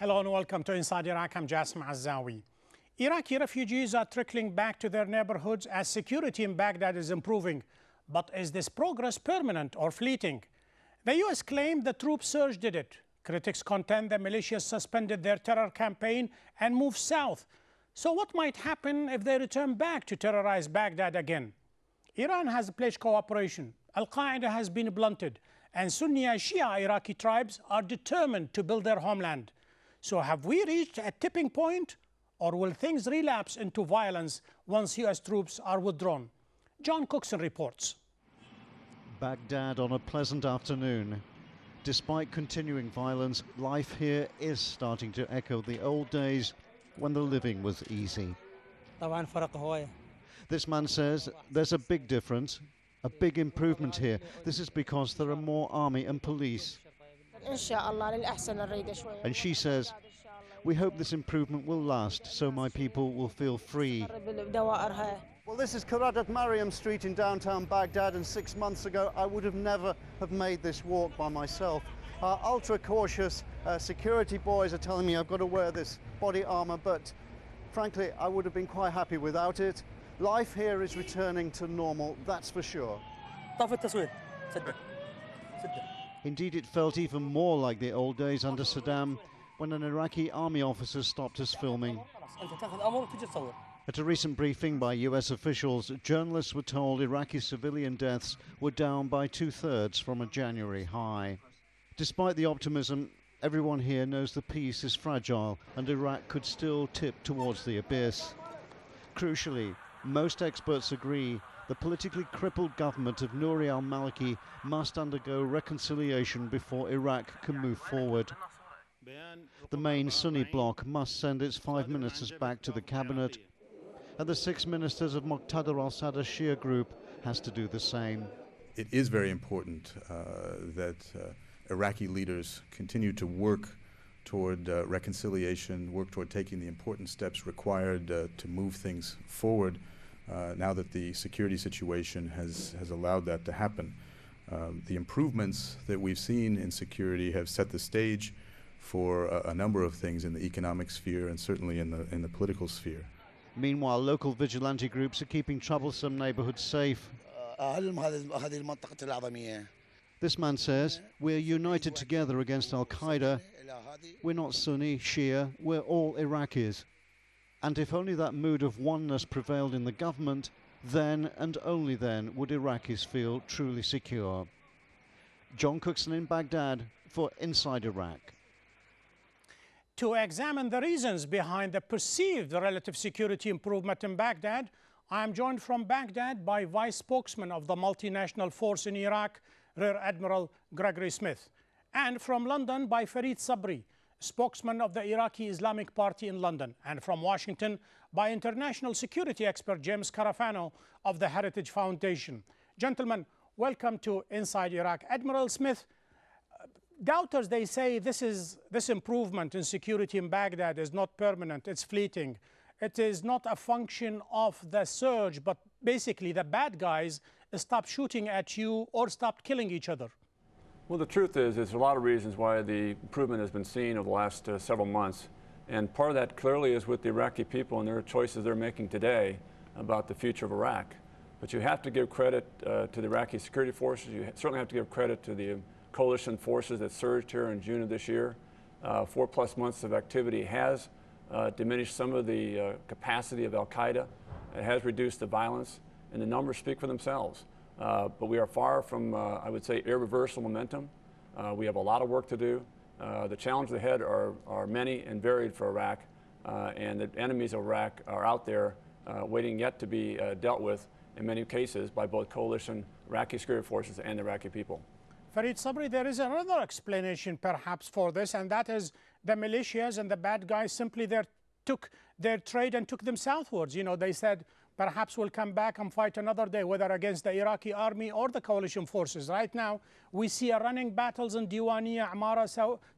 Hello and welcome to Inside Iraq. I'm Jassim Azzawi. Iraqi refugees are trickling back to their neighborhoods as security in Baghdad is improving. But is this progress permanent or fleeting? The U.S. claimed the troop surge did it. Critics contend the militias suspended their terror campaign and moved south. So what might happen if they return back to terrorize Baghdad again? Iran has pledged cooperation. Al-Qaeda has been blunted. And Sunni and Shia Iraqi tribes are determined to build their homeland. So have we reached a tipping point, or will things relapse into violence once U.S. troops are withdrawn? John Cookson reports. Baghdad on a pleasant afternoon. Despite continuing violence, life here is starting to echo the old days when the living was easy. This man says there's a big difference, a big improvement here. This is because there are more army and police. And she says, we hope this improvement will last so my people will feel free. Well, this is Karadat Mariam Street in downtown Baghdad, and 6 months ago I would have never have made this walk by myself. Ultra cautious security boys are telling me I've got to wear this body armor, but frankly I would have been quite happy without it. Life here is returning to normal, that's for sure. Indeed, it felt even more like the old days under Saddam when an Iraqi army officer stopped us filming. At a recent briefing by US officials, journalists were told Iraqi civilian deaths were down by 2/3 from a January high. Despite the optimism, everyone here knows the peace is fragile and Iraq could still tip towards the abyss. Crucially, most experts agree the politically crippled government of Nouri al-Maliki must undergo reconciliation before Iraq can move forward. The main Sunni bloc must send its 5 ministers back to the cabinet, and the 6 ministers of Muqtada al-Sadr Shia group has to do the same. It is very important that Iraqi leaders continue to work toward reconciliation, work toward taking the important steps required to move things forward now that the security situation has allowed that to happen. The improvements that we've seen in security have set the stage for a number of things in the economic sphere and certainly in the political sphere. Meanwhile, local vigilante groups are keeping troublesome neighborhoods safe. This man says, we're united together against Al-Qaeda. We're not Sunni, Shia, we're all Iraqis. And if only that mood of oneness prevailed in the government, then and only then would Iraqis feel truly secure. John Cookson in Baghdad for Inside Iraq. To examine the reasons behind the perceived relative security improvement in Baghdad, I am joined from Baghdad by Vice Spokesman of the multinational force in Iraq, Rear Admiral Gregory Smith, and from London by Fareed Sabri, spokesman of the Iraqi Islamic Party in London, and from Washington by international security expert James Carafano of the Heritage Foundation. Gentlemen, welcome to Inside Iraq. Admiral Smith, doubters, they say this improvement in security in Baghdad is not permanent, it's fleeting. It is not a function of the surge, but basically the bad guys stopped shooting at you or stopped killing each other. Well, the truth is there's a lot of reasons why the improvement has been seen over the last several months. And part of that clearly is with the Iraqi people and their choices they're making today about the future of Iraq. But you have to give credit to the Iraqi security forces. You certainly have to give credit to the coalition forces that surged here in June of this year. 4+ months of activity has diminished some of the capacity of Al-Qaeda. It has reduced the violence, and the numbers speak for themselves. But we are far from, I would say, irreversible momentum. We have a lot of work to do. The challenges ahead are many and varied for Iraq, and the enemies of Iraq are out there waiting yet to be dealt with in many cases by both coalition Iraqi security forces and the Iraqi people. Fareed Sabri, there is another explanation perhaps for this, and that is the militias and the bad guys simply took their trade and took them southwards. You know, they said, perhaps we'll come back and fight another day, whether against the Iraqi army or the coalition forces. Right now, we see running battles in Diwaniyah, Amara,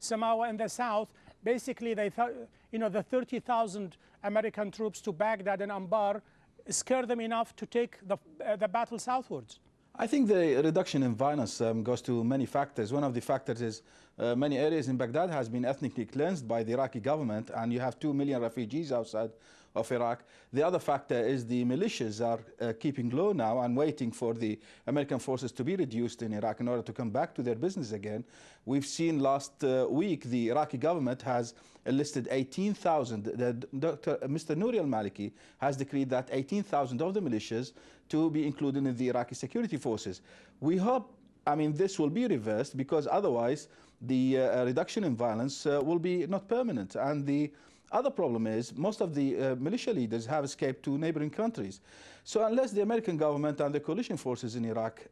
Samawa in the south. Basically, they thought, you know, the 30,000 American troops to Baghdad and Anbar scared them enough to take the battle southwards. I think the reduction in violence goes to many factors. One of the factors is Many areas in Baghdad has been ethnically cleansed by the Iraqi government, and you have 2 million refugees outside of Iraq. The other factor is the militias are keeping low now and waiting for the American forces to be reduced in Iraq in order to come back to their business again. We've seen last week the Iraqi government has enlisted 18,000. Mr. Nouri al-Maliki has decreed that 18,000 of the militias to be included in the Iraqi security forces. We hope, I mean, this will be reversed, because otherwise the reduction in violence will be not permanent. And the other problem is most of the militia leaders have escaped to neighboring countries. So unless the American government and the coalition forces in Iraq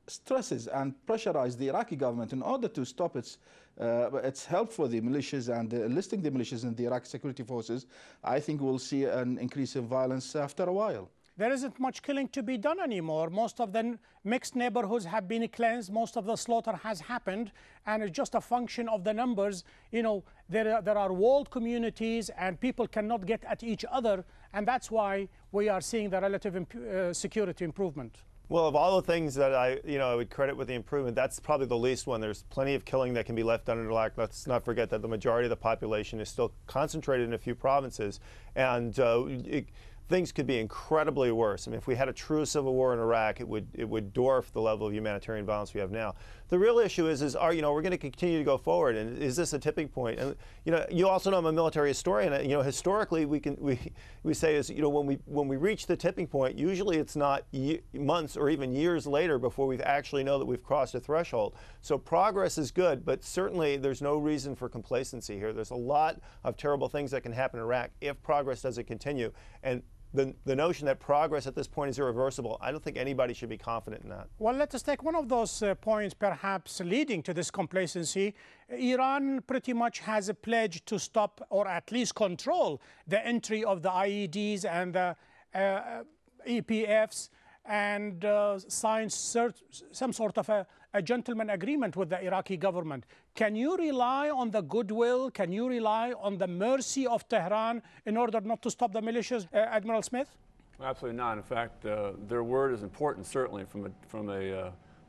stresses and pressurize the Iraqi government in order to stop its help for the militias and enlisting the militias in the Iraqi security forces, I think we'll see an increase in violence after a while. There isn't much killing to be done anymore. Most of the mixed neighborhoods have been cleansed. Most of the slaughter has happened, and it's just a function of the numbers. You know, there are walled communities, and people cannot get at each other, and that's why we are seeing the relative security improvement. Well, of all the things that I would credit with the improvement, that's probably the least one. There's plenty of killing that can be left done in Iraq. Let's not forget that the majority of the population is still concentrated in a few provinces, and things could be incredibly worse. I mean, if we had a true civil war in Iraq, it would dwarf the level of humanitarian violence we have now. The real issue is we're going to continue to go forward, and is this a tipping point? And you also know I'm a military historian. Historically, we say is when we reach the tipping point, usually it's not months or even years later before we actually know that we've crossed a threshold. So progress is good, but certainly there's no reason for complacency here. There's a lot of terrible things that can happen in Iraq if progress doesn't continue. And the notion that progress at this point is irreversible, I don't think anybody should be confident in that. Well, let us take one of those points perhaps leading to this complacency. Iran pretty much has a pledge to stop or at least control the entry of the IEDs and the EPFs, and signed some sort of a gentleman agreement with the Iraqi government. Can you rely on the goodwill? Can you rely on the mercy of Tehran in order not to stop the militias, Admiral Smith? Absolutely not. In fact, their word is important, certainly,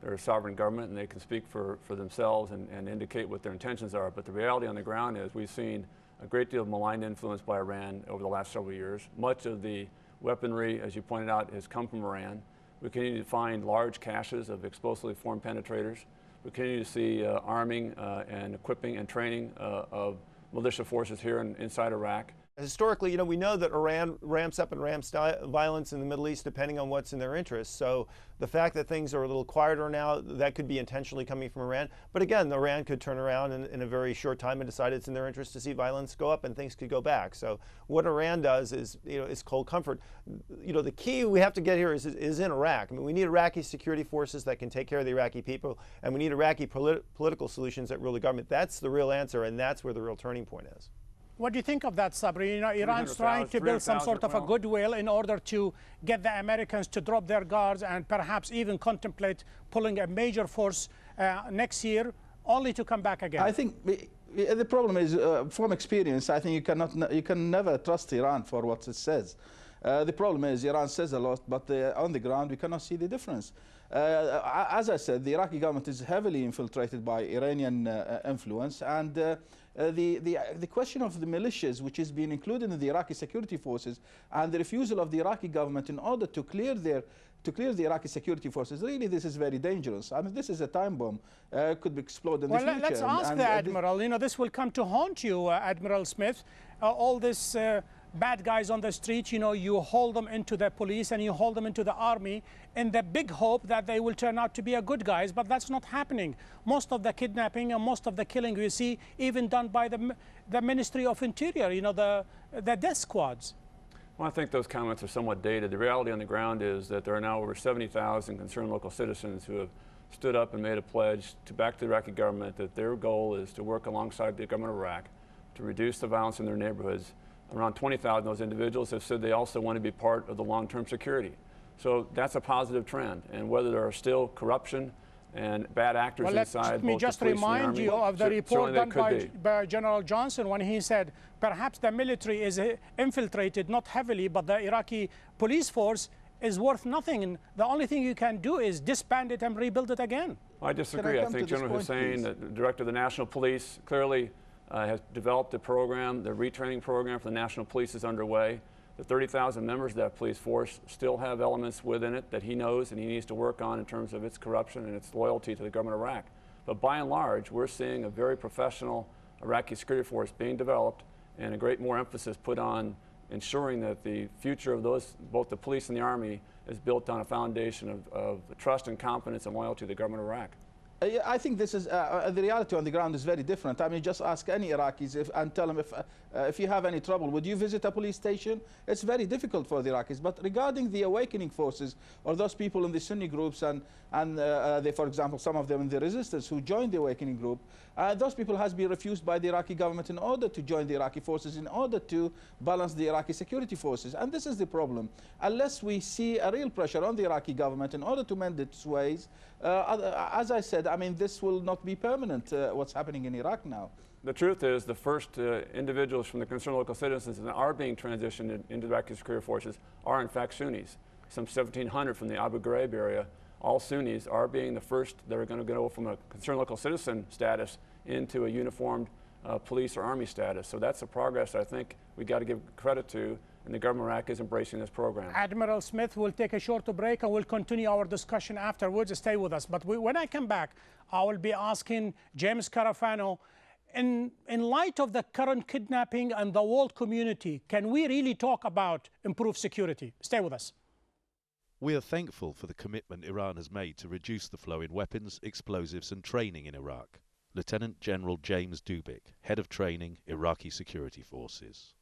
they're a sovereign government, and they can speak for themselves and indicate what their intentions are. But the reality on the ground is we've seen a great deal of malign influence by Iran over the last several years. Much of the weaponry, as you pointed out, has come from Iran. We continue to find large caches of explosively formed penetrators. We continue to see arming and equipping and training of militia forces here inside Iraq. Historically, we know that Iran ramps up and ramps down violence in the Middle East depending on what's in their interests. So the fact that things are a little quieter now, that could be intentionally coming from Iran. But again, Iran could turn around in a very short time and decide it's in their interest to see violence go up and things could go back. So what Iran does is, is cold comfort. The key we have to get here is in Iraq. I mean, we need Iraqi security forces that can take care of the Iraqi people, and we need Iraqi political solutions that rule the government. That's the real answer, and that's where the real turning point is. What do you think of that, Sabri? Iran's trying to build some sort of a goodwill in order to get the Americans to drop their guards and perhaps even contemplate pulling a major force next year, only to come back again. I think the problem is, from experience, I think you can never trust Iran for what it says. The problem is Iran says a lot, but on the ground we cannot see the difference. As I said, the Iraqi government is heavily infiltrated by Iranian influence, and the question of the militias, which is being included in the Iraqi security forces, and the refusal of the Iraqi government in order to clear the Iraqi security forces, really this is very dangerous. I mean, this is a time bomb, could explode in the future. Well, let's ask the Admiral, this will come to haunt you, Admiral Smith. All this bad guys on the street, you hold them into the police and you hold them into the army in the big hope that they will turn out to be a good guys, but that's not happening. Most of the kidnapping and most of the killing you see even done by the Ministry of Interior, the death squads. Well, I think those comments are somewhat dated. The reality on the ground is that there are now over 70,000 concerned local citizens who have stood up and made a pledge back to the Iraqi government that their goal is to work alongside the government of Iraq to reduce the violence in their neighborhoods. Around 20,000 of those individuals have said they also want to be part of the long-term security. So that's a positive trend. And whether there are still corruption and bad actors inside, let me just remind you of the report done by General Johnson when he said perhaps the military is infiltrated, not heavily, but the Iraqi police force is worth nothing. And the only thing you can do is disband it and rebuild it again. I disagree. I think General Hussein, the director of the National Police, clearly has developed a program. The retraining program for the National Police is underway. The 30,000 members of that police force still have elements within it that he knows and he needs to work on in terms of its corruption and its loyalty to the government of Iraq. But by and large, we're seeing a very professional Iraqi security force being developed and a great more emphasis put on ensuring that the future of those, both the police and the army, is built on a foundation of trust and confidence and loyalty to the government of Iraq. I think this is the reality on the ground is very different. I mean, just ask any Iraqis and tell them if you have any trouble, would you visit a police station? It's very difficult for the Iraqis. But regarding the awakening forces or those people in the Sunni groups and for example, some of them in the resistance who joined the awakening group, those people has been refused by the Iraqi government in order to join the Iraqi forces, in order to balance the Iraqi security forces. And this is the problem. Unless we see a real pressure on the Iraqi government in order to mend its ways, as I said, I mean, this will not be permanent, what's happening in Iraq now. The truth is the first individuals from the concerned local citizens that are being transitioned into the Iraqi security forces are in fact Sunnis. Some 1,700 from the Abu Ghraib area, all Sunnis, are being the first that are going to go from a concerned local citizen status into a uniformed police or army status. So that's a progress I think we got to give credit to, and the government of Iraq is embracing this program. Admiral Smith, we'll take a short break and we'll continue our discussion afterwards. Stay with us. But when I come back, I will be asking James Carafano, in light of the current kidnapping and the world community, can we really talk about improved security? Stay with us. We are thankful for the commitment Iran has made to reduce the flow in weapons, explosives and training in Iraq. Lieutenant General James Dubik, Head of Training, Iraqi Security Forces.